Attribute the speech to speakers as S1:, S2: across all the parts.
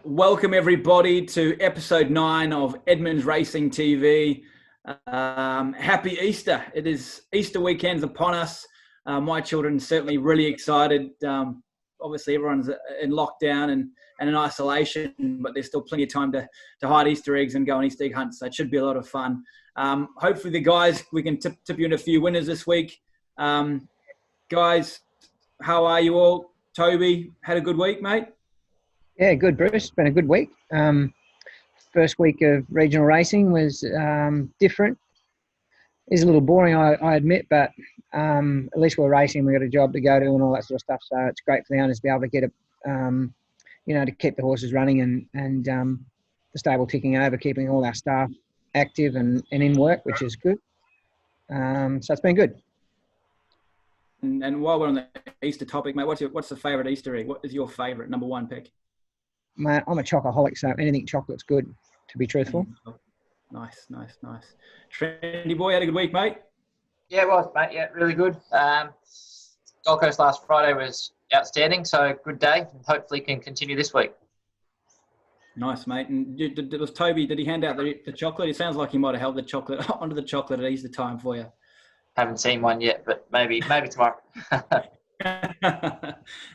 S1: Welcome everybody to episode 9 of Edmonds Racing TV. Happy Easter. It is Easter weekend's upon us. My children certainly really excited. Obviously everyone's in lockdown and in isolation, but there's still plenty of time to hide Easter eggs and go on Easter egg hunts. So it should be a lot of fun. Hopefully the guys, we can tip you into a few winners this week. Guys, how are you all? Toby, had a good week, mate?
S2: Yeah, good, Bruce. It's been a good week. First week of regional racing was different. It's a little boring, I admit, but at least we're racing. We've got a job to go to and all that sort of stuff. So it's great for the owners to be able to get to keep the horses running and the stable ticking over, keeping all our staff active and in work, which is good. So it's been good.
S1: And while we're on the Easter topic, mate, what's the favourite Easter egg? What is your favourite number one pick?
S2: Mate, I'm a chocoholic, so anything chocolate's good, to be truthful.
S1: Nice. Trendy boy, had a good week, mate?
S3: Yeah, it was, mate. Yeah, really good. Gold Coast last Friday was outstanding, so good day, and hopefully can continue this week.
S1: Nice, mate. And was Toby, did he hand out the chocolate? It sounds like he might have held the chocolate onto the chocolate at Easter time for you.
S3: Haven't seen one yet, but maybe tomorrow.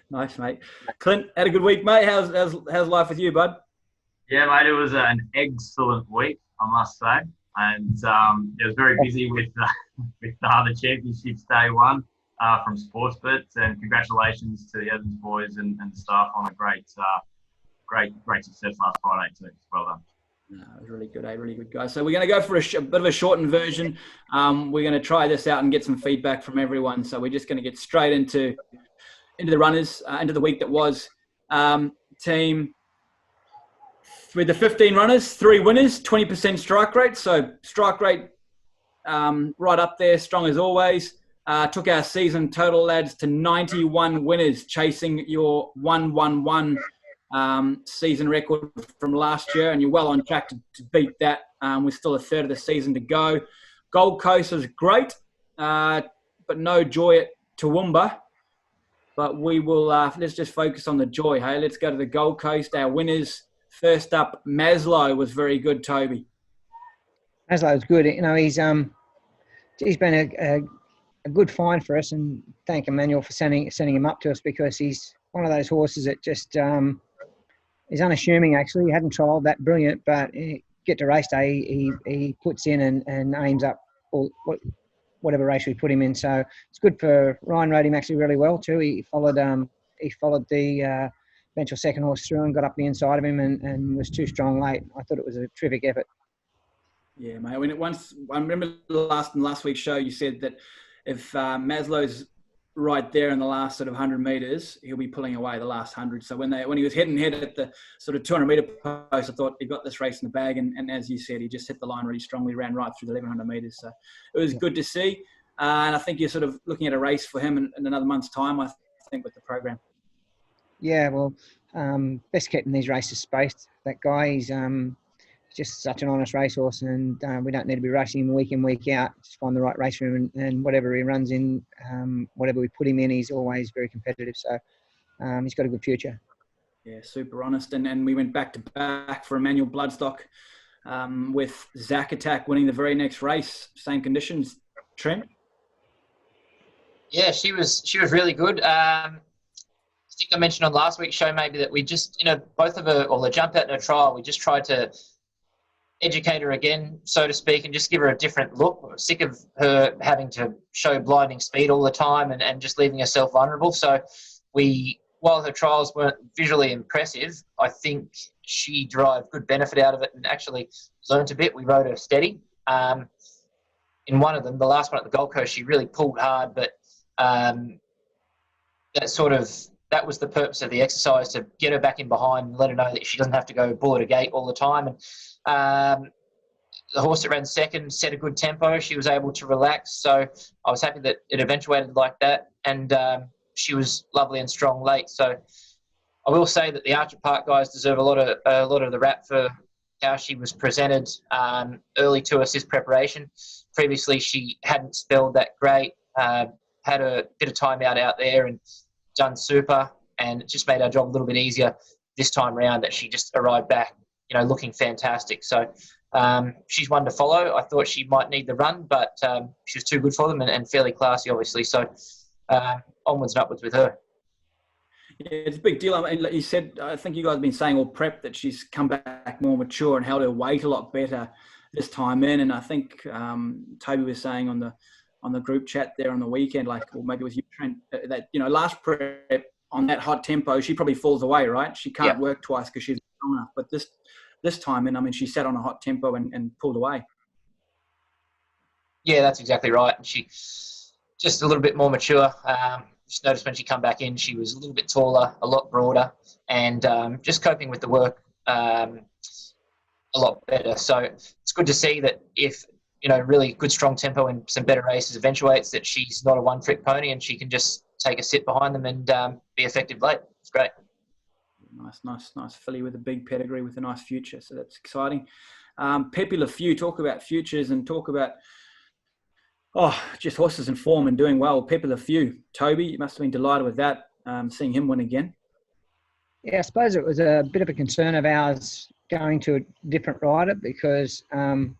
S1: Nice, mate. Clint, had a good week, mate. How's life with you, bud?
S4: Yeah, mate, it was an excellent week, I must say. And it was very busy with the championships day one from Sportsbet. And congratulations to the Edmonds boys and the staff on a great success last Friday too. Well done.
S1: No, it was really good, really good, guys. So we're going to go for a bit of a shortened version. We're going to try this out and get some feedback from everyone. So we're just going to get straight into the runners, into the week that was. Team, with the 15 runners, 3 winners, 20% strike rate. So strike rate right up there, strong as always. Took our season total, lads, to 91 winners, chasing your 111 season record from last year, and you're well on track to beat that. With still a third of the season to go. Gold Coast was great, but no joy at Toowoomba. But we will, let's just focus on the joy, hey? Let's go to the Gold Coast. Our winners, first up, Maslow was very good, Toby.
S2: Maslow was good. You know, he's been a good find for us, and thank Emmanuel for sending him up to us, because he's one of those horses that just he's unassuming, actually. He hadn't trialled that brilliant, but get to race day, he puts in and aims up whatever race we put him in. So it's good for Ryan. Rode him actually really well too. He followed the eventual second horse through and got up the inside of him and was too strong late. I thought it was a terrific effort.
S1: Yeah, mate. I remember last week's show, you said that if Maslow's right there in the last sort of 100 metres, he'll be pulling away the last 100. So when he was head and head at the sort of 200 metre post, I thought he got this race in the bag. And as you said, he just hit the line really strongly, ran right through the 1100 metres. So it was good to see. And I think you're sort of looking at a race for him in another month's time, I think, with the program.
S2: Yeah, well, best kept in these races spaced. That guy, he's just such an honest racehorse, and we don't need to be rushing him week in, week out. Just find the right race for him, and whatever he runs in, whatever we put him in, he's always very competitive. So he's got a good future.
S1: Yeah, super honest. And we went back to back for Emmanuel Bloodstock with Zack Attack winning the very next race, same conditions. Trent?
S3: Yeah, she was really good. I think I mentioned on last week's show maybe that we just, both of her, or the jump out in her trial, we just tried to educate her again, so to speak, and just give her a different look. We're sick of her having to show blinding speed all the time and just leaving herself vulnerable. So while her trials weren't visually impressive, I think she derived good benefit out of it and actually learnt a bit. We rode her steady. In one of them, the last one at the Gold Coast, she really pulled hard, but that was the purpose of the exercise, to get her back in behind and let her know that she doesn't have to go bull at a gate all the time. And the horse that ran second set a good tempo. She was able to relax. So I was happy that it eventuated like that. And she was lovely and strong late. So I will say that the Archer Park guys deserve a lot of the rap for how she was presented early to assist preparation. Previously, she hadn't spelled that great, had a bit of time out there and done super. and it just made our job a little bit easier this time round that she just arrived back, looking fantastic. So she's one to follow. I thought she might need the run, but she was too good for them and fairly classy, obviously. So onwards and upwards with her.
S1: Yeah, it's a big deal. I mean, like you said, I think you guys have been saying all prep that she's come back more mature and held her weight a lot better this time in. And I think Toby was saying on the group chat there on the weekend, or maybe it was you, Trent, that last prep on that hot tempo, she probably falls away, right? She can't work twice because she's strong enough. But this time in, I mean, she sat on a hot tempo and pulled away.
S3: Yeah, that's exactly right. And she just a little bit more mature. Just noticed when she come back in, she was a little bit taller, a lot broader, and just coping with the work a lot better. So it's good to see that if, really good strong tempo and some better races eventuates, that she's not a one-trick pony and she can just take a sit behind them and be effective late. It's great.
S1: Nice filly with a big pedigree with a nice future. So that's exciting. Pepe Le Feu, talk about futures and talk about just horses in form and doing well. Pepe Le Feu, Toby, you must have been delighted with that, seeing him win again.
S2: Yeah, I suppose it was a bit of a concern of ours going to a different rider because Brad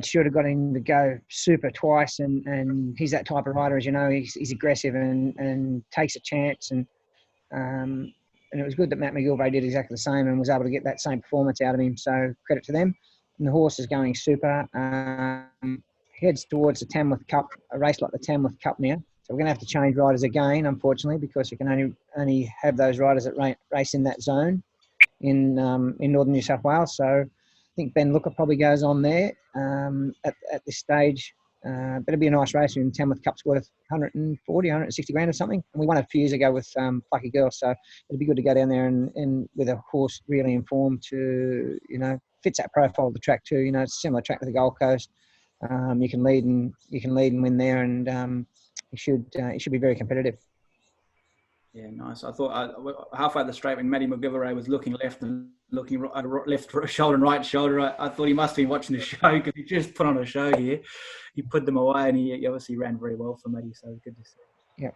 S2: Stewart had got him to go super twice, and he's that type of rider, as you know. He's aggressive and takes a chance, and it was good that Matt McGilvray did exactly the same and was able to get that same performance out of him. So credit to them. And the horse is going super. Heads towards the Tamworth Cup, a race like the Tamworth Cup now. So we're going to have to change riders again, unfortunately, because you can only have those riders that race in that zone in northern New South Wales. So I think Ben Looker probably goes on there at this stage. But it'll be a nice race. And Tamworth Cup's worth 140, 160 grand or something. And we won it a few years ago with Plucky Girl. So it'd be good to go down there and with a horse really informed to, fits that profile of the track too. It's a similar track to the Gold Coast. You can lead and win there, and it should be very competitive.
S1: Yeah, nice. I thought halfway up the straight when Matty McGilvray was looking left and looking left shoulder and right shoulder, I thought he must have been watching the show because he just put on a show here. He put them away, and he obviously ran very well for Matty, so good to see.
S2: Yeah.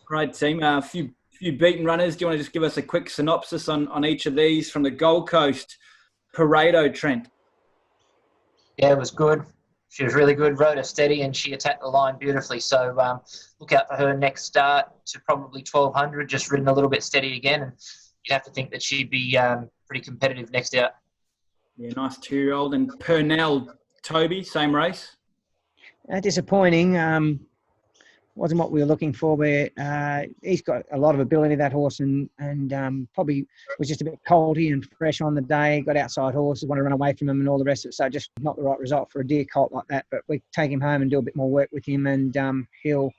S1: Great team. A few beaten runners. Do you want to just give us a quick synopsis on each of these from the Gold Coast? Pareto, Trent.
S3: Yeah, it was good. She was really good, rode her steady, and she attacked the line beautifully. So look out for her next start to probably 1,200, just ridden a little bit steady again. And you'd have to think that she'd be pretty competitive next out. Yeah,
S1: nice 2-year-old. And Purnell, Toby, same race?
S2: Disappointing. Wasn't what we were looking for. Where he's got a lot of ability, that horse, and probably was just a bit coldy and fresh on the day. Got outside horses, want to run away from him, and all the rest of it. So just not the right result for a deer colt like that. But we take him home and do a bit more work with him, and he'll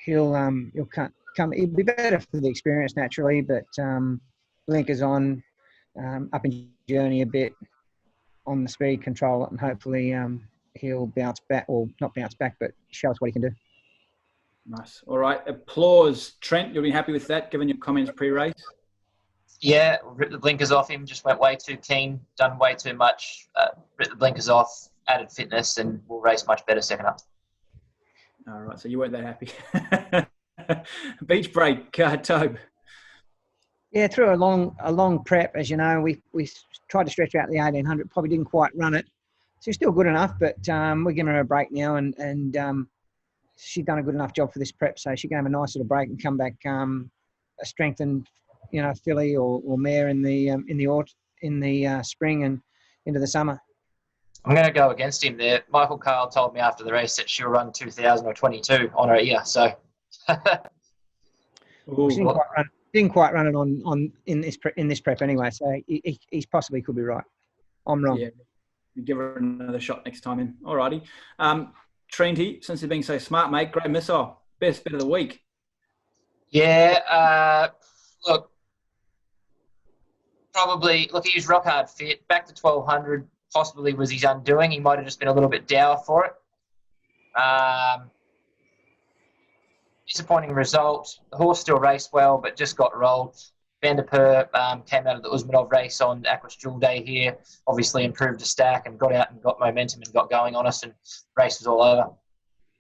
S2: come. He'll be better for the experience naturally, but blinkers on, up in journey a bit on the speed control, and hopefully he'll bounce back, or not bounce back, but show us what he can do.
S1: Nice. All right. Applause. Trent, you'll be happy with that, given your comments pre-race?
S3: Yeah, ripped the blinkers off him, just went way too keen, done way too much, ripped the blinkers off, added fitness, and will race much better second up.
S1: All right, so you weren't that happy. Beach break, Tobe.
S2: Yeah, through a long prep, as you know, we tried to stretch out the 1800, probably didn't quite run it. She's still good enough, but we're giving her a break now, and she's done a good enough job for this prep, so she can have a nice little break and come back a strengthened, filly or mare in the spring and into the summer.
S3: I'm going to go against him there. Michael Carl told me after the race that she'll run 2000 or 22 on her ear, so.
S2: She didn't quite run it on in this prep anyway, so he possibly could be right. I'm wrong.
S1: Yeah, give her another shot next time in. All righty. Trenty, since you're being so smart, mate, great missile. Best bit of the week.
S3: Yeah, look, he was rock hard fit. Back to 1200 possibly was his undoing. He might have just been a little bit dour for it. Disappointing result. The horse still raced well, but just got rolled. Vanderpur came out of the Usmanov race on Aquas Jewel Day here, obviously improved the stack and got out and got momentum and got going on us, and race was all over.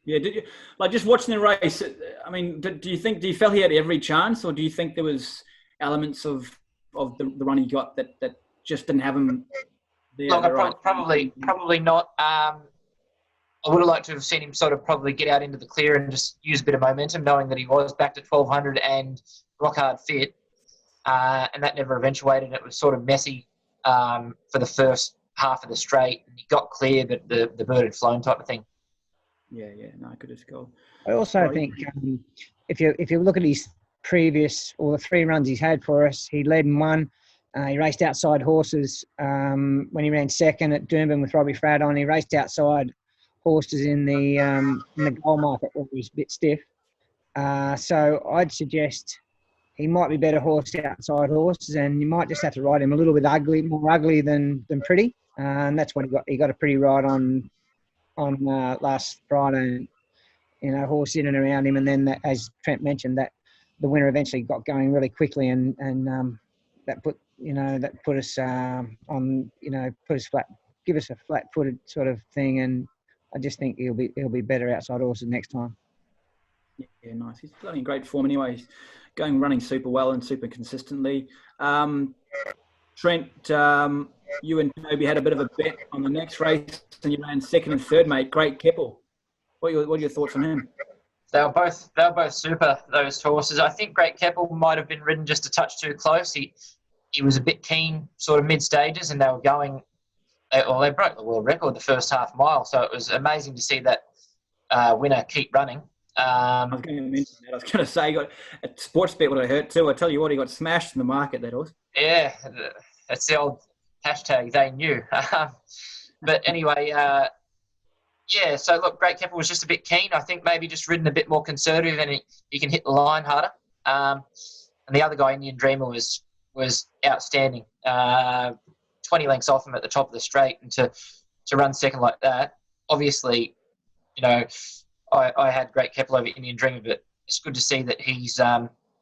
S1: Yeah, did you like just watching the race? I mean, do you feel he had every chance, or do you think there was elements of the run he got that just didn't have him there?
S3: Look, probably not. I would have liked to have seen him sort of probably get out into the clear and just use a bit of momentum, knowing that he was back to 1200 and rock hard fit, and that never eventuated. It was sort of messy for the first half of the straight. He got clear, but the bird had flown type of thing.
S1: Yeah, no, good as gold.
S2: I also think if you look at his previous or the 3 runs he's had for us, he led and won. He raced outside horses when he ran second at Doomben with Robbie Fradon. He raced outside horses in the goal market where he was a bit stiff. So I'd suggest he might be better horse outside horses, and you might just have to ride him a little bit more ugly than pretty. And that's what he got. He got a pretty ride on last Friday. Horse in and around him, and then as Trent mentioned, that the winner eventually got going really quickly, and that put us on, put us flat, give us a flat-footed sort of thing, and I just think he'll be better outside horses next time.
S1: Yeah, nice. He's bloody in great form anyway. He's running super well and super consistently. Trent, you and Toby had a bit of a bet on the next race, and you ran second and third, mate. Great Keppel. What are your thoughts on him?
S3: They were both super, those horses. I think Great Keppel might have been ridden just a touch too close. He was a bit keen, sort of mid stages, and they were going. Well, they broke the world record the first half mile, so it was amazing to see that winner keep running.
S1: I was going to mention that. I was going to say, he got a sports bet would have hurt too. I tell you what, he got smashed in the market, that horse.
S3: Yeah, that's the old hashtag. They knew. But anyway. Yeah, so look, Great Keppel was just a bit keen. I think maybe just ridden a bit more conservative, and he can hit the line harder. And the other guy, Indian Dreamer, was outstanding. 20 lengths off him at the top of the straight, and to run second like that. Obviously, I had Great Keppel over Indian Dreamer, but it's good to see that he's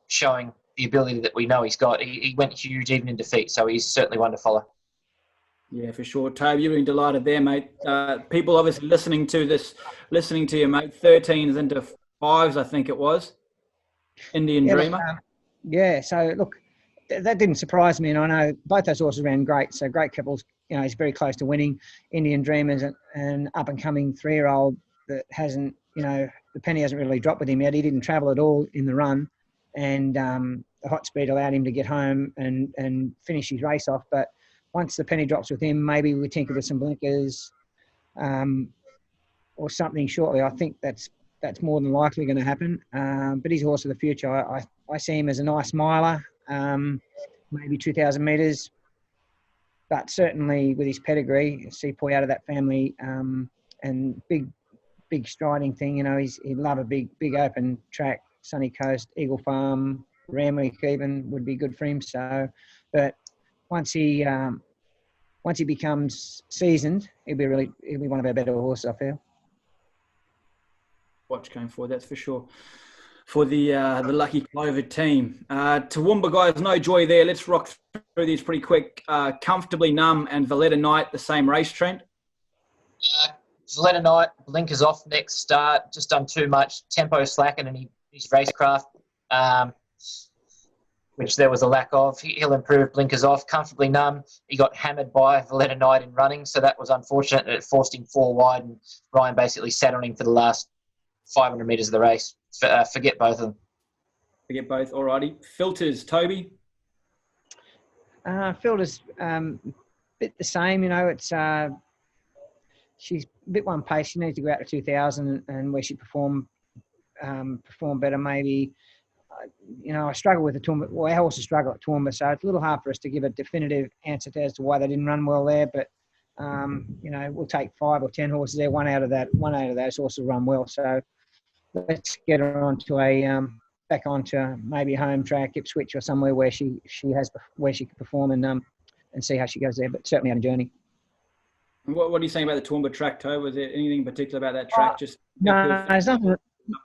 S3: showing the ability that we know he's got. He went huge even in defeat, so he's certainly one to follow.
S1: Yeah, for sure. Toby, you're being delighted there, mate. People obviously listening to you, mate. 13s into 5s, I think it was. Indian Dreamer.
S2: Look, so look, that didn't surprise me, and I know both those horses ran great. So Great Keppel's, he's very close to winning. Indian Dreamer's an up-and-coming 3-year-old that hasn't, the penny hasn't really dropped with him yet. He didn't travel at all in the run, and the hot speed allowed him to get home and finish his race off. But once the penny drops with him, maybe we tinker with some blinkers or something shortly. I think that's more than likely going to happen. But he's a horse of the future. I see him as a nice miler, maybe 2,000 metres. But certainly with his pedigree, sepoy out of that family, and big striding thing, he'd love a big open track, Sunny Coast, Eagle Farm, Ramwick even would be good for him. So, but once he becomes seasoned, he'll be one of our better horses, I feel.
S1: Watch going forward, that's for sure. For the Lucky Clover team, Toowoomba guys, no joy there. Let's rock through these pretty quick. Comfortably Numb and Valletta Knight, the same race, Trent.
S3: Valletta Knight, blinkers off next start. Just done too much. Tempo slacking, and his racecraft. Which there was a lack of. He'll improve, blinkers off. Comfortably Numb, he got hammered by Valletta Knight in running, so that was unfortunate. It forced him 4 wide, and Ryan basically sat on him for the last 500 metres of the race. Forget both of them.
S1: Forget both, alrighty. Filters, Toby?
S2: Filters, bit the same, it's... she's a bit one pace. She needs to go out to 2,000 and where she perform better maybe. I struggle with the Toowoomba. Well, our horses struggle at Toowoomba, so it's a little hard for us to give a definitive answer as to why they didn't run well there. But we'll take 5 or 10 horses there. One out of those horses run well. So let's get her onto back onto maybe a home track, Ipswich or somewhere where she can perform and see how she goes there. But certainly on a journey.
S1: What are you saying about the Toowoomba track, Toe? Was there anything particular about that track?
S2: No, there's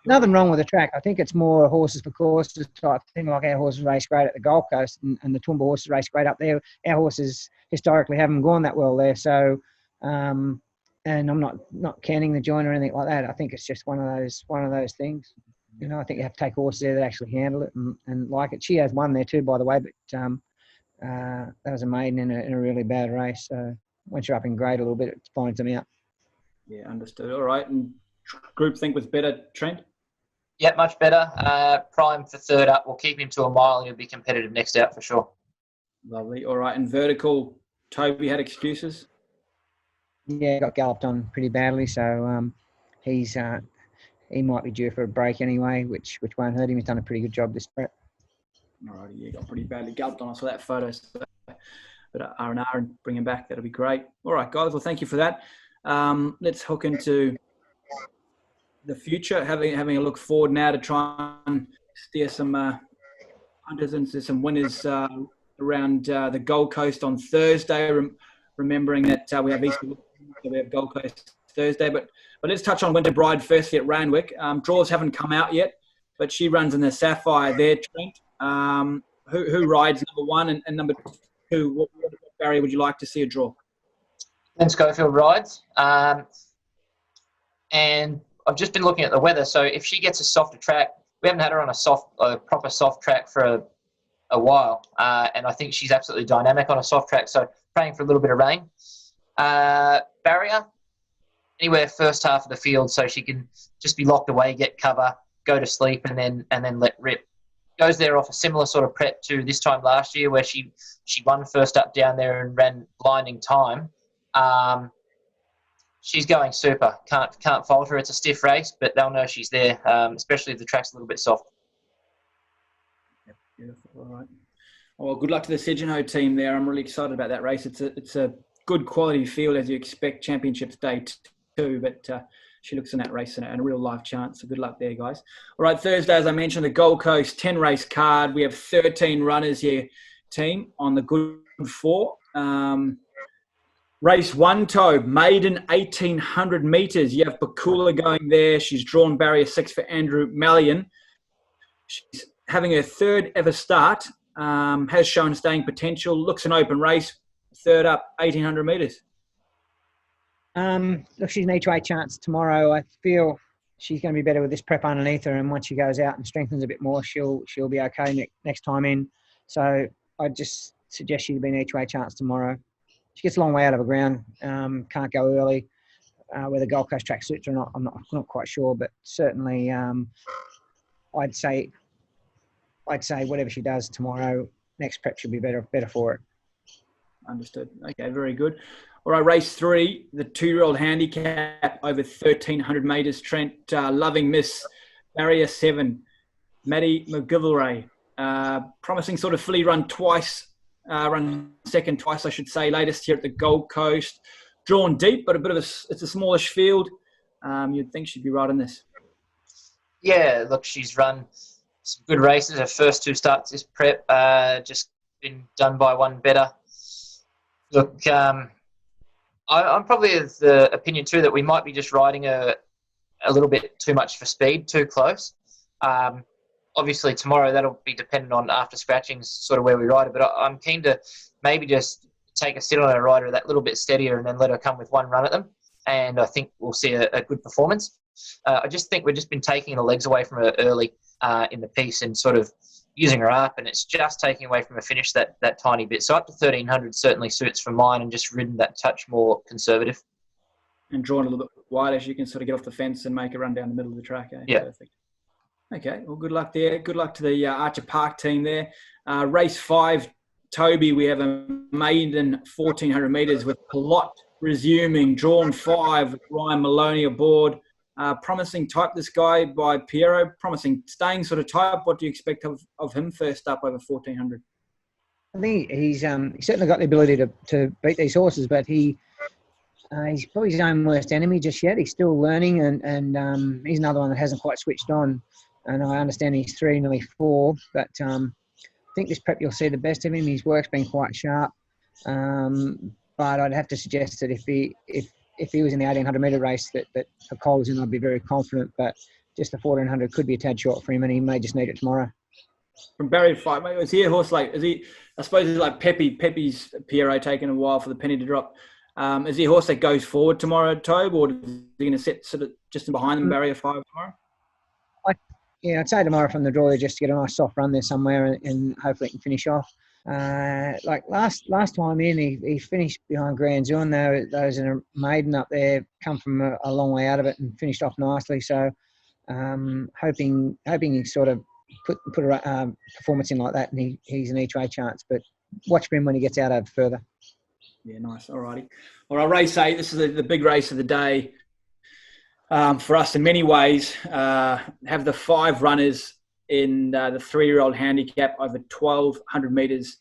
S2: nothing wrong with the track. I think it's more a horses for courses type thing. Like our horses race great at the Gold Coast, and the Toowoomba horses race great up there. Our horses historically haven't gone that well there, so And I'm not canning the joint or anything like that. I think it's just one of those things. You know, I think you have to take horses there that actually handle it and like it. She has won there too, by the way, but that was a maiden in a really bad race. So once you're up in grade a little bit, it finds them out.
S1: Yeah, understood. All right. And group think was better, Trent?
S3: Yeah, much better. Prime for third up. We'll keep him to a mile and he'll be competitive next out for sure.
S1: Lovely. All right. And vertical, Toby had excuses?
S2: Yeah, got galloped on pretty badly, so he might be due for a break anyway, which won't hurt him. He's done a pretty good job this prep.
S1: All right, yeah, got pretty badly galloped on. I saw that photo. So, but R&R and bring him back. That'll be great. All right, guys. Well, thank you for that. Let's hook into the future, having a look forward now to try and steer some hunters into some winners around the Gold Coast on Thursday. Remembering that we have Easter, we have Gold Coast Thursday. But let's touch on Winter Bride firstly at Randwick. Draws haven't come out yet, but she runs in the Sapphire there, Trent. Who rides number one and number two? What barrier would you like to see a draw?
S3: Glenn Schofield rides. And I've just been looking at the weather. So if she gets a softer track, we haven't had her on a proper soft track for a while. And I think she's absolutely dynamic on a soft track. So praying for a little bit of rain. Barrier, anywhere first half of the field so she can just be locked away, get cover, go to sleep, and then let rip. Goes there off a similar sort of prep to this time last year where she won first up down there and ran blinding time. She's going super. Can't fault her. It's a stiff race, but they'll know she's there, especially if the track's a little bit soft.
S1: Yep, beautiful. All right. Well, good luck to the Segenho team there. I'm really excited about that race. It's a good quality field as you expect. Championships Day 2, but she looks in that race and a real life chance. So good luck there, guys. All right, Thursday, as I mentioned, the Gold Coast 10 race card. We have 13 runners here, team, on the good 4. Race 1, Tobe, maiden 1,800 metres. You have Bakula going there. She's drawn barrier 6 for Andrew Mallion. She's having her third ever start. Has shown staying potential. Looks an open race. Third up, 1,800 metres.
S2: Look, she's an each way chance tomorrow. I feel she's going to be better with this prep underneath her, and once she goes out and strengthens a bit more, she'll be okay next time in. So I just suggest she'd be an each way chance tomorrow. She gets a long way out of the ground. Can't go early. Whether Gold Coast track suits or not, I'm not quite sure, but certainly I'd say whatever she does tomorrow, next prep should be better for it.
S1: Understood. Okay, very good. All right, race 3, the 2-year-old handicap over 1,300 metres. Trent, Loving Miss, barrier 7, Maddie McGilvray. Promising sort of filly run twice, run second twice, I should say. Latest here at the Gold Coast. Drawn deep, but it's a smallish field. You'd think she'd be right in this. Yeah,
S3: look, she's run some good races. Her first 2 starts this prep, just been done by one better. Look, I'm probably of the opinion too that we might be just riding a little bit too much for speed, too close. Obviously tomorrow that'll be dependent on after scratching sort of where we ride it, but I'm keen to maybe just take a sit on her rider that little bit steadier and then let her come with one run at them. And I think we'll see a good performance. I just think we've just been taking the legs away from her early in the piece and sort of using her up, and it's just taking away from a finish that tiny bit. So up to 1,300 certainly suits for mine, and just ridden that touch more conservative.
S1: And drawn a little bit wider, so you can sort of get off the fence and make a run down the middle of the track. Eh?
S3: Yeah.
S1: Perfect. Okay, well, good luck there. Good luck to the Archer Park team there. Race 5, Toby, we have a maiden 1,400 metres with Plot resuming. Drawn 5 with Ryan Maloney aboard. Promising type, this guy by Piero. Promising staying sort of type. What do you expect of him first up over 1,400?
S2: I think he's certainly got the ability to beat these horses, but he's probably his own worst enemy just yet. He's still learning, and he's another one that hasn't quite switched on. And I understand he's 3, nearly 4, but I think this prep you'll see the best of him. His work's been quite sharp, but I'd have to suggest that if he was in the 1,800 metre race that Cole was in, I'd be very confident. But just the 1,400 could be a tad short for him, and he may just need it tomorrow.
S1: From barrier 5, is he a horse like? I suppose he's like Pepe. Pepe's Piero taking a while for the penny to drop. Is he a horse that goes forward tomorrow, Tobe, or is he going to sit sort of just behind them, barrier 5 tomorrow?
S2: Yeah, I'd say tomorrow from the draw just to get a nice soft run there somewhere and hopefully he can finish off. Like last time in, he finished behind Grand Zoon. Those in a maiden up there come from a long way out of it and finished off nicely. So hoping he sort of put a performance in like that, and he's an each way chance. But watch for him when he gets out over further.
S1: Yeah, nice. All righty. All right, race 8. This is the big race of the day. For us, in many ways, have the 5 runners in the 3-year-old handicap over 1,200 metres.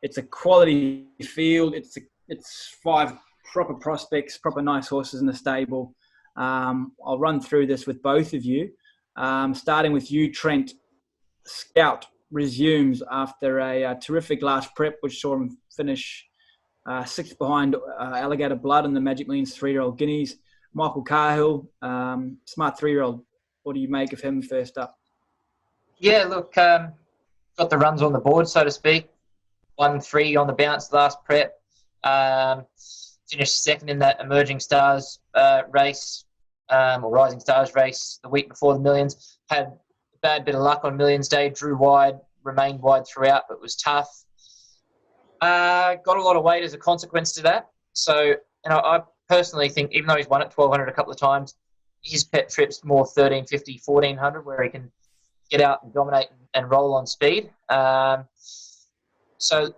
S1: It's a quality field. It's 5 proper prospects, proper nice horses in the stable. I'll run through this with both of you, starting with you, Trent. Scout resumes after a terrific last prep, which saw him finish 6th behind Alligator Blood and the Magic Millions 3-year-old Guineas. Michael Cahill, smart 3-year-old. What do you make of him first up?
S3: Yeah, look, got the runs on the board, so to speak. 1-3 on the bounce last prep. Finished 2nd in that Emerging Stars race, or Rising Stars race the week before the Millions. Had a bad bit of luck on Millions Day, drew wide, remained wide throughout, but was tough. Got a lot of weight as a consequence to that. So, I personally think, even though he's won at 1,200 a couple of times, his pet trip's more 1,350, 1,400, where he can get out and dominate and roll on speed. So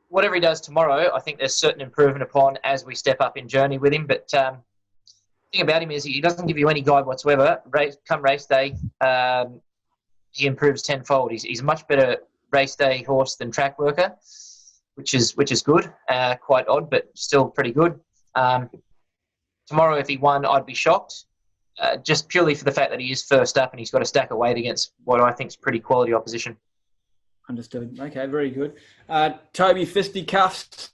S3: whatever he does tomorrow, I think there's certain improvement upon as we step up in journey with him. But the thing about him is he doesn't give you any guide whatsoever. Come race day, he improves tenfold. He's a much better race day horse than track worker, which is good. Quite odd, but still pretty good. Tomorrow, if he won, I'd be shocked, just purely for the fact that he is first up and he's got a stack of weight against what I think is pretty quality opposition.
S1: Understood. Okay, very good. Toby, Fisticuffs,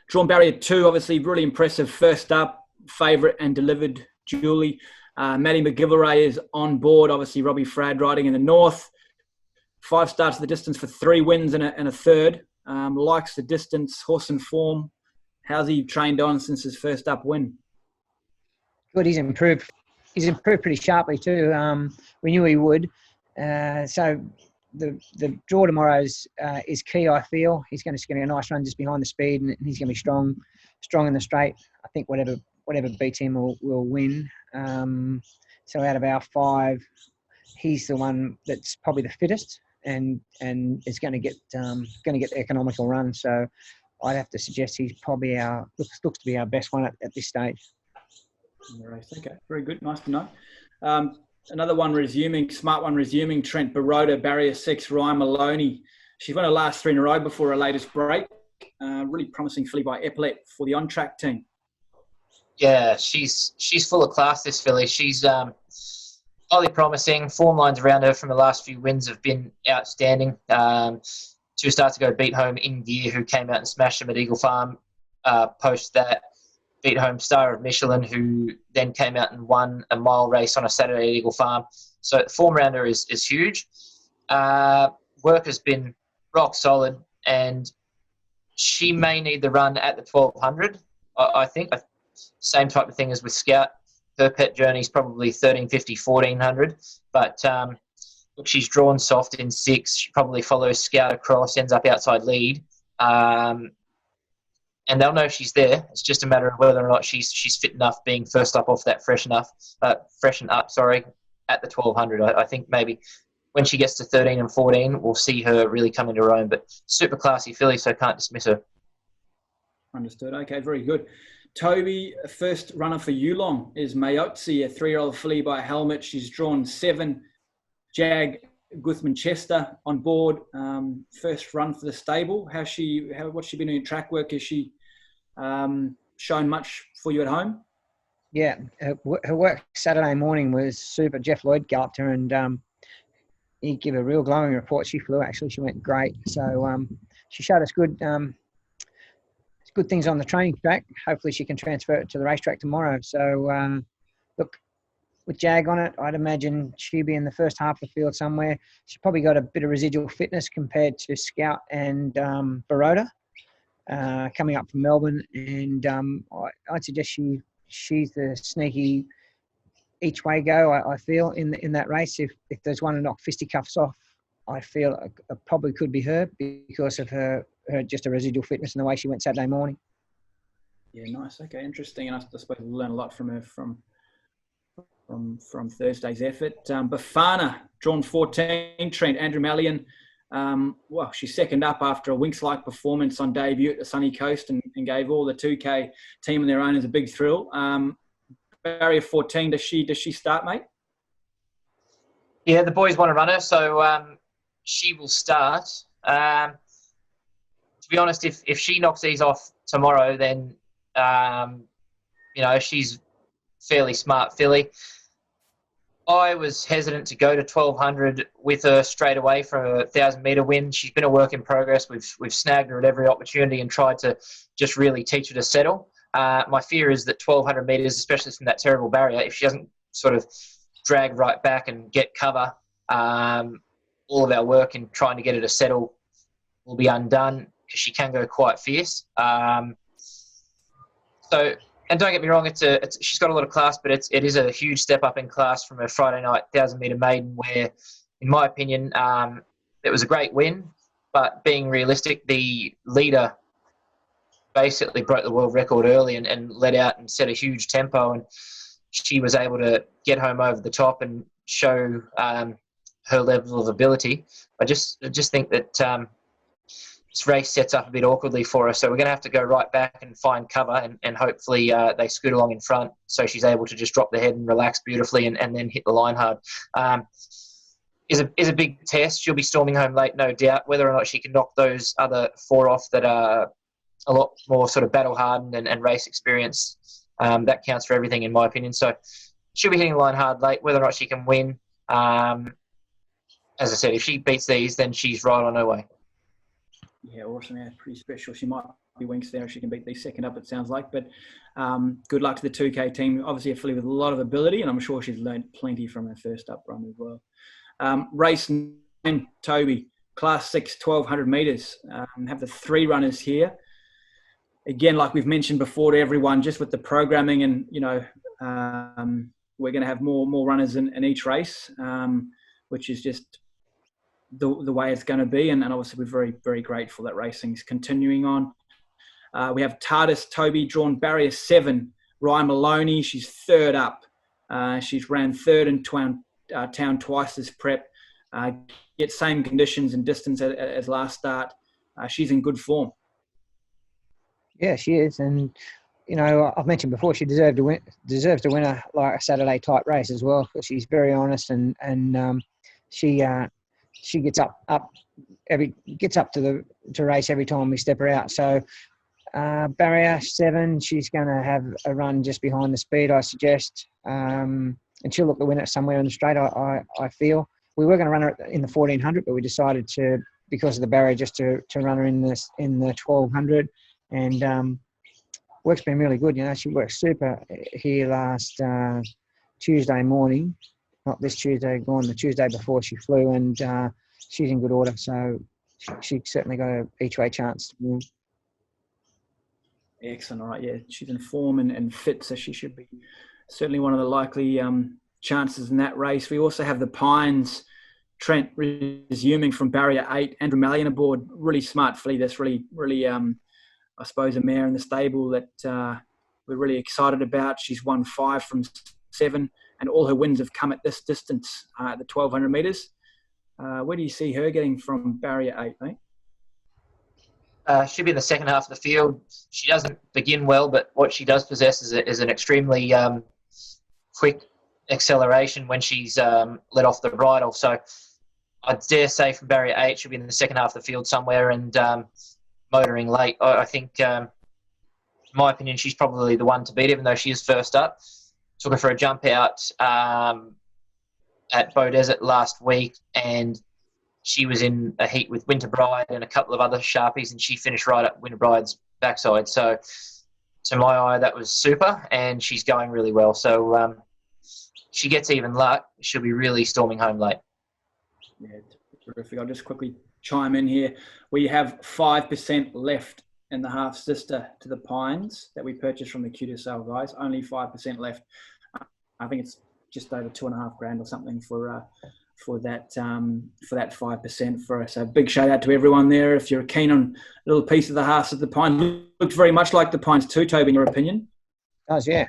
S1: drawn barrier 2, obviously really impressive. First up, favourite and delivered duly. Matty McGillivray is on board. Obviously, Robbie Frad riding in the north. 5 starts the distance for 3 wins and a third. Likes the distance, horse in form. How's he trained on since his first up win?
S2: Good, he's improved. He's improved pretty sharply too. We knew he would. So the draw tomorrow is key, I feel. He's going to get a nice run just behind the speed, and he's going to be strong in the straight. I think whatever beats him will win. So out of our 5, he's the one that's probably the fittest and is going to get the economical run. So I'd have to suggest he's probably looks to be our best one at this stage.
S1: Okay, very good. Nice to know. Another one smart one resuming, Trent Baroda, barrier 6, Ryan Maloney. She's won her last 3 in a row before her latest break. Really promising filly by Epaulet for the on-track team.
S3: Yeah, she's full of class, this filly. She's highly promising. Form lines around her from the last few wins have been outstanding. 2 starts ago, beat home In Gear, who came out and smashed him at Eagle Farm. Post that, beat home Star of Michelin, who then came out and won a mile race on a Saturday at Eagle Farm. So the form around her is huge. Work has been rock solid, and she may need the run at the 1,200, I think. Same type of thing as with Scout. Her pet journey is probably 1,350, 1,400. But look, she's drawn soft in 6. She probably follows Scout across, ends up outside lead. And they'll know she's there. It's just a matter of whether or not she's fit enough, being first up off that freshen up, at the 1,200. I think maybe when she gets to 13 and 14, we'll see her really come into her own. But super classy filly, so can't dismiss her.
S1: Understood. Okay, very good. Toby, first runner for Yulong is Mayotzi, a 3-year-old filly by Helmet. She's drawn 7. Jag Guthman Chester on board. First run for the stable. What's she been doing track work? Has she shown much for you at home?
S2: Yeah, her work Saturday morning was super. Jeff Lloyd galloped her and he gave a real glowing report. She flew, actually. She went great. So she showed us good things on the training track. Hopefully she can transfer it to the racetrack tomorrow. So, look, with Jag on it, I'd imagine she'd be in the first half of the field somewhere. She's probably got a bit of residual fitness compared to Scout and Baroda. coming up from Melbourne, and I'd suggest she's the sneaky each way go. I feel in that race. If there's one to knock fisticuffs off, I feel it probably could be her because of her just a residual fitness and the way she went Saturday morning.
S1: Yeah, nice. Okay, interesting. And I suppose we'll learn a lot from her from Thursday's effort. Bafana, drawn 14, Trent, Andrew Mallion. Well, she's second up after a Winx-like performance on debut at the Sunny Coast and gave all the 2K team and their owners a big thrill. Barrier 14, does she start, mate?
S3: Yeah, the boys want to run her, so she will start. To be honest, if she knocks these off tomorrow, then she's fairly smart filly. I was hesitant to go to 1200 with her straight away for a 1,000-metre win. She's been a work in progress. We've snagged her at every opportunity and tried to just really teach her to settle. My fear is that 1,200 metres, especially from that terrible barrier, if she doesn't sort of drag right back and get cover, all of our work in trying to get her to settle will be undone because she can go quite fierce. And don't get me wrong, she's got a lot of class, but it is a huge step up in class from a Friday night 1,000-metre maiden where, in my opinion, it was a great win. But being realistic, the leader basically broke the world record early and led out and set a huge tempo, and she was able to get home over the top and show her level of ability. I just think that this race sets up a bit awkwardly for her, so we're going to have to go right back and find cover and hopefully they scoot along in front so she's able to just drop the head and relax beautifully and then hit the line hard. Is a big test. She'll be storming home late, no doubt. Whether or not she can knock those other 4 off that are a lot more sort of battle-hardened and race experience, that counts for everything in my opinion. So she'll be hitting the line hard late. Whether or not she can win, as I said, if she beats these, then she's right on her way.
S1: Yeah, awesome. Yeah, pretty special. She might be Winx there if she can beat these second up, it sounds like. But good luck to the 2K team. Obviously, a filly with a lot of ability, and I'm sure she's learned plenty from her first up run as well. Race 9, Toby, Class 6, 1,200 metres. Have the 3 runners here. Again, like we've mentioned before to everyone, just with the programming and, we're going to have more runners in each race, which is just the way it's going to be, and obviously we're very, very grateful that racing's continuing on. We have TARDIS Toby, drawn barrier 7, Ryan Maloney. She's third up. She's ran third in town twice this prep. Get same conditions and distance as last start. She's in good form.
S2: Yeah, she is, and I've mentioned before she deserves to win a Saturday type race as well, because she's very honest and she gets up to race every time we step her out. So barrier 7, she's going to have a run just behind the speed, I suggest, and she'll look to win it somewhere in the straight. I feel we were going to run her in the 1,400, but we decided to, because of the barrier, just to run her in the 1,200, and work's been really good. She worked super here last Tuesday morning. Not this Tuesday, gone the Tuesday before she flew, and she's in good order. So she certainly got an each-way chance to win.
S1: Excellent. All right, yeah, she's in form and fit, so she should be certainly one of the likely chances in that race. We also have the Pines, Trent resuming from barrier 8, Andrew Mallion aboard. Really smart filly. That's really, I suppose, a mare in the stable that we're really excited about. She's won 5 from 7. And all her wins have come at this distance, the 1,200 metres. Where do you see her getting from barrier 8, mate?
S3: She'll be in the second half of the field. She doesn't begin well, but what she does possess is an extremely quick acceleration when she's let off the bridle. So I dare say from barrier 8, she'll be in the second half of the field somewhere and motoring late. I think, in my opinion, she's probably the one to beat, even though she is first up. Took her for a jump out at Bow Desert last week, and she was in a heat with Winter Bride and a couple of other Sharpies, and she finished right up Winter Bride's backside. So, to my eye, that was super, and she's going really well. So, she gets even luck, she'll be really storming home late.
S1: Yeah, terrific. I'll just quickly chime in here. We have 5% left and the half sister to the Pines that we purchased from the QSL guys. Only 5% left. I think it's just over $2.5 or something for that 5% for us. So big shout out to everyone there. If you're keen on a little piece of the half of the Pines, looks very much like the Pines too, Toby, in your opinion.
S2: It does, yeah.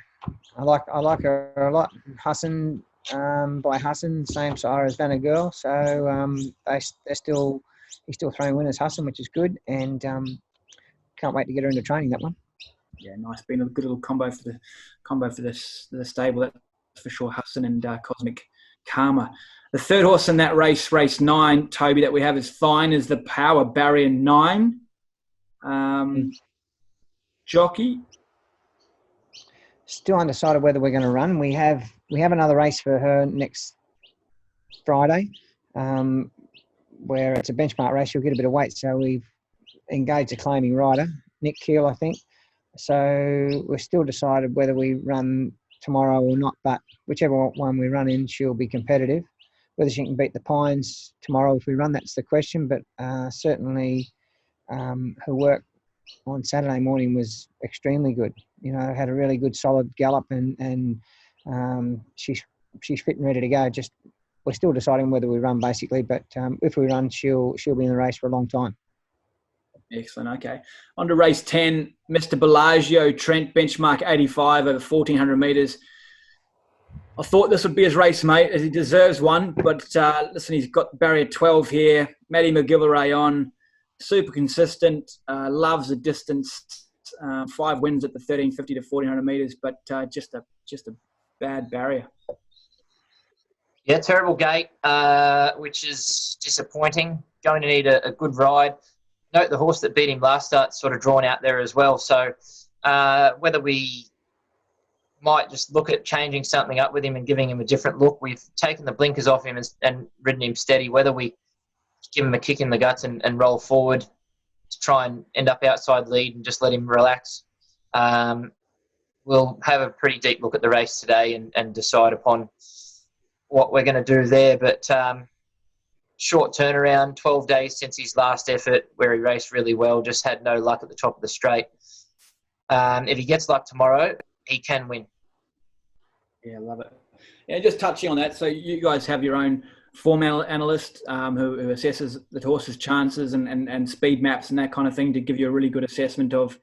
S2: I like her a lot. Hassan, by Hassan, same sire as Vanna Girl. So he's still throwing winners, Hassan, which is good, and can't wait to get her into training, that one.
S1: Yeah, nice. Been a good little combo for the stable, that's for sure. Hassan and Cosmic Karma. The third horse in that race, race 9, Toby, that we have is Fine as the Power, Barrier 9. Jockey.
S2: Still undecided whether we're going to run. We have another race for her next Friday, where it's a benchmark race. She'll get a bit of weight, so we've engaged a claiming rider, Nick Keel, I think. So we're still decided whether we run tomorrow or not, but whichever one we run in, she'll be competitive. Whether she can beat the Pines tomorrow if we run, that's the question. But certainly her work on Saturday morning was extremely good. You know, had a really good solid gallop, and she's fit and ready to go. Just we're still deciding whether we run basically, but if we run, she'll be in the race for a long time.
S1: Excellent. Okay. On to race 10, Mr. Bellagio Trent, benchmark 85 over 1,400 metres. I thought this would be his race, mate, as he deserves one. But listen, he's got barrier 12 here. Maddie McGillivray on. Super consistent. Loves the distance. 5 wins at the 1,350 to 1,400 metres, but just a bad barrier.
S3: Yeah, terrible gate, which is disappointing. Going to need a good ride. Note the horse that beat him last start sort of drawn out there as well. So whether we might just look at changing something up with him and giving him a different look. We've taken the blinkers off him and ridden him steady. Whether we give him a kick in the guts and roll forward to try and end up outside lead and just let him relax. We'll have a pretty deep look at the race today and decide upon what we're going to do there. But short turnaround, 12 days since his last effort where he raced really well, just had no luck at the top of the straight. If he gets luck tomorrow, he can win.
S1: Yeah, love it. Yeah, just touching on that. So you guys have your own form analyst who assesses the horse's chances and speed maps and that kind of thing to give you a really good assessment of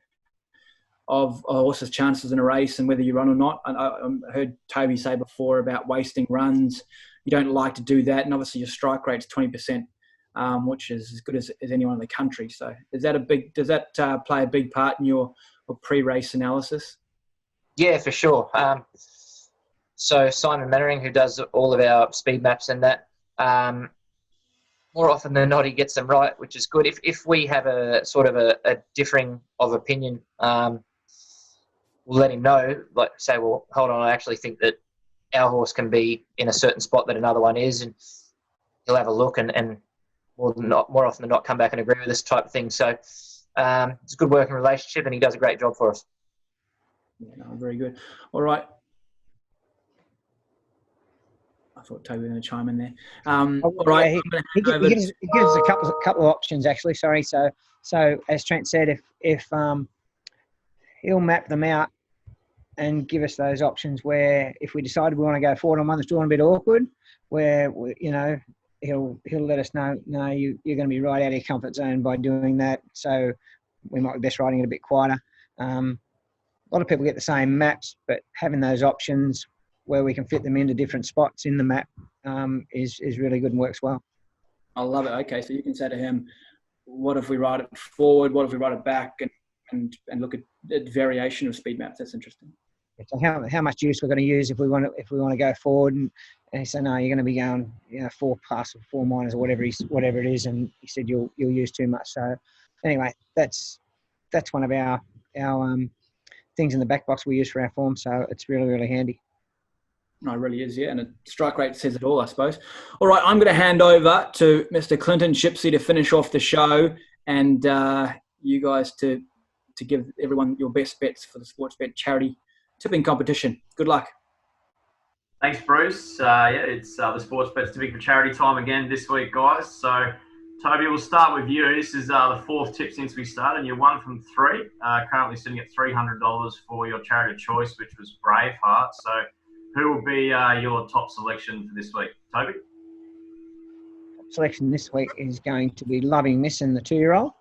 S1: a horse's chances in a race and whether you run or not. I heard Toby say before about wasting runs. You don't like to do that, and obviously your strike rate's 20%, which is as good as anyone in the country. So does that play a big part in your pre-race analysis?
S3: Yeah, for sure. So Simon Mannering, who does all of our speed maps and that, more often than not, he gets them right, which is good. If we have a sort of a differing of opinion, we'll let him know. Like say, well, hold on, I actually think that our horse can be in a certain spot that another one is, and he'll have a look and more often than not come back and agree with this type of thing. So it's a good working relationship, and he does a great job for us.
S1: Yeah, no, very good. All right. I thought Toby was going to chime in there. All right.
S2: Yeah, he gives us a couple of options actually. Sorry. So as Trent said, if he'll map them out and give us those options where if we decided we want to go forward on one that's drawn a bit awkward, where he'll let us know. No, you're going to be right out of your comfort zone by doing that. So we might be best riding it a bit quieter. A lot of people get the same maps, but having those options where we can fit them into different spots in the map is really good and works well.
S1: I love it. Okay, so you can say to him, what if we ride it forward? What if we ride it back? And look at variation of speed maps. That's interesting.
S2: So how much juice we're going to use if we want to go forward, and he said no, you're going to be going 4+ or 4 minors or whatever it is, and he said you'll use too much. So anyway, that's one of our things in the back box we use for our form. So it's really, really handy.
S1: No, it really is, yeah. And the strike rate says it all, I suppose. All right, I'm going to hand over to Mr. Clinton Shipsy to finish off the show, and you guys to give everyone your best bets for the Sportsbet charity tipping competition. Good luck.
S4: Thanks, Bruce. It's the Sportsbet tipping for charity time again this week, guys. So Toby, we'll start with you. This is the fourth tip since we started, and you're 1 from 3. Currently sitting at $300 for your charity of choice, which was Braveheart. So who will be your top selection for this week, Toby?
S2: Selection this week is going to be Loving Miss and the 2-year-old.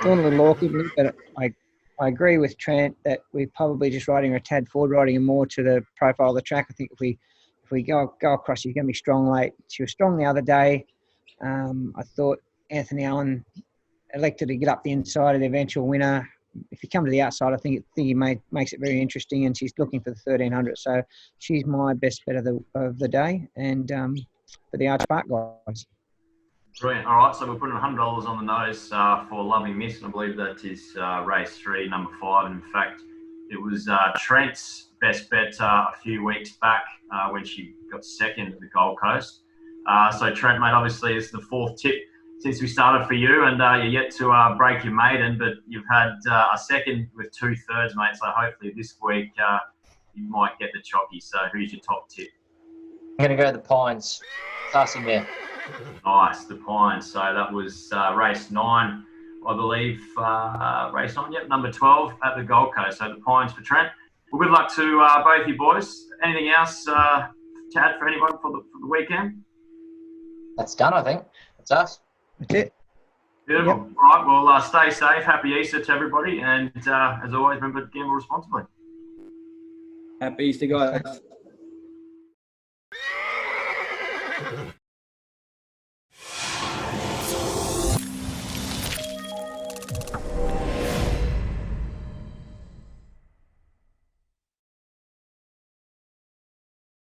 S2: Doing a little awkwardly, but I agree with Trent that we're probably just riding her a tad forward, riding her more to the profile of the track. I think if we go across, she's going to be strong late. She was strong the other day. I thought Anthony Allen elected to get up the inside of the eventual winner. If you come to the outside, I think he makes it very interesting, and she's looking for the 1300. So she's my best bet of the day, and for the Arch Park guys.
S4: Brilliant. All right, so we're putting $100 on the nose for Loving Miss, and I believe that is race 3, number 5. In fact, it was Trent's best bet a few weeks back when she got second at the Gold Coast. So Trent, mate, obviously it's the 4th tip since we started for you, and you're yet to break your maiden, but you've had a second with 2/3, mate. So hopefully this week you might get the chocky. So who's your top tip?
S3: I'm going to go the Pines. Classy mare.
S4: Nice, the Pines. So that was race 9, I believe. Race 9, yep, number 12 at the Gold Coast. So the Pines for Trent. Well, good luck to both you boys. Anything else to add for anyone for the weekend?
S3: That's done, I think. That's us.
S2: That's it.
S4: Beautiful.
S2: Yep.
S4: All right, well, stay safe. Happy Easter to everybody. And as always, remember to gamble responsibly.
S1: Happy Easter, guys.